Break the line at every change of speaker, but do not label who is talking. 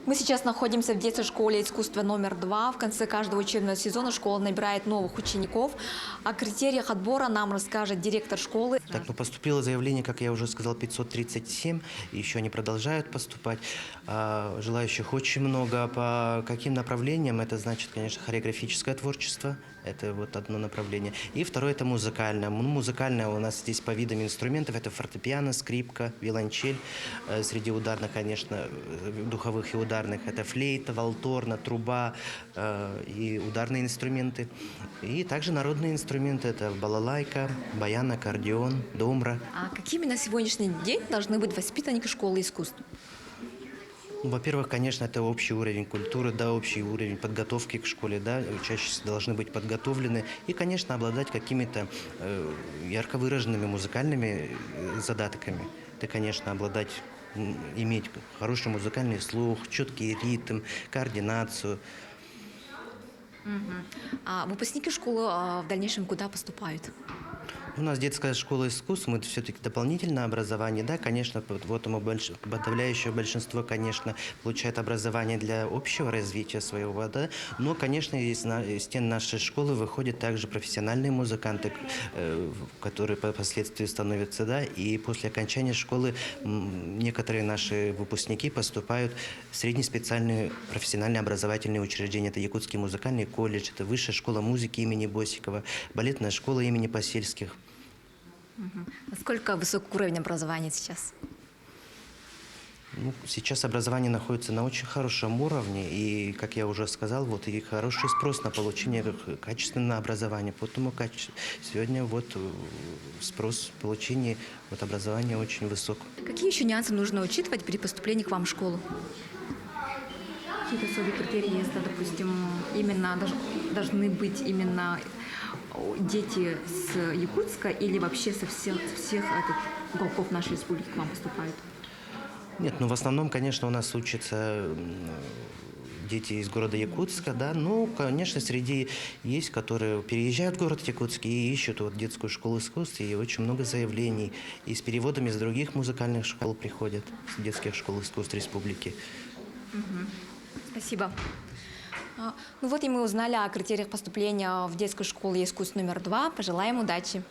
Мы сейчас находимся в детской школе искусства номер 2. В конце каждого учебного сезона школа набирает новых учеников. О критериях отбора нам расскажет директор школы.
Так, ну поступило заявление, как я уже сказал, 537, еще они продолжают поступать. Желающих очень много. По каким направлениям? Это значит, конечно, хореографическое творчество, это вот одно направление. И второе – это музыкальное. Ну, музыкальное у нас здесь по видам инструментов – это фортепиано, скрипка, виолончель. Среди ударных, конечно, духовых и ударных – это флейта, валторна, труба и ударные инструменты. И также народные инструменты – это балалайка, баян, аккордеон, домбра.
А какими на сегодняшний день должны быть воспитанники школы искусств?
Ну, во-первых, конечно, это общий уровень культуры, да, общий уровень подготовки к школе, да, учащиеся должны быть подготовлены и, конечно, обладать какими-то ярко выраженными музыкальными задатками. Это, конечно, обладать, иметь хороший музыкальный слух, четкий ритм, координацию.
А выпускники школы в дальнейшем куда поступают?
У нас детская школа искусств, мы все-таки дополнительное образование, да, конечно, вот подавляющее большинство, конечно, получает образование для общего развития своего, да, но, конечно, из стен нашей школы выходят также профессиональные музыканты, которые впоследствии становятся, да, и после окончания школы некоторые наши выпускники поступают в среднеспециальные профессиональные образовательные учреждения. Это Якутский музыкальный колледж, это Высшая школа музыки имени Босикова, балетная школа имени Посельских.
Насколько высокий уровень образования сейчас?
Ну, сейчас образование находится на очень хорошем уровне, и, как я уже сказал, вот и хороший спрос на получение качественного образования. Поэтому сегодня вот спрос в получении вот образования очень высок.
Какие еще нюансы нужно учитывать при поступлении к вам в школу? Какие-то особые критерии, если, допустим, именно должны быть именно дети с Якутска или вообще со всех уголков нашей республики к вам поступают?
Нет, ну в основном, конечно, у нас учатся дети из города Якутска, да, ну, конечно, среди есть, которые переезжают в город Якутск и ищут вот детскую школу искусств, и очень много заявлений. И с переводами из других музыкальных школ приходят, с детских школ искусств республики.
Спасибо. Ну вот и мы узнали о критериях поступления в детскую школу искусств номер 2. Пожелаем удачи.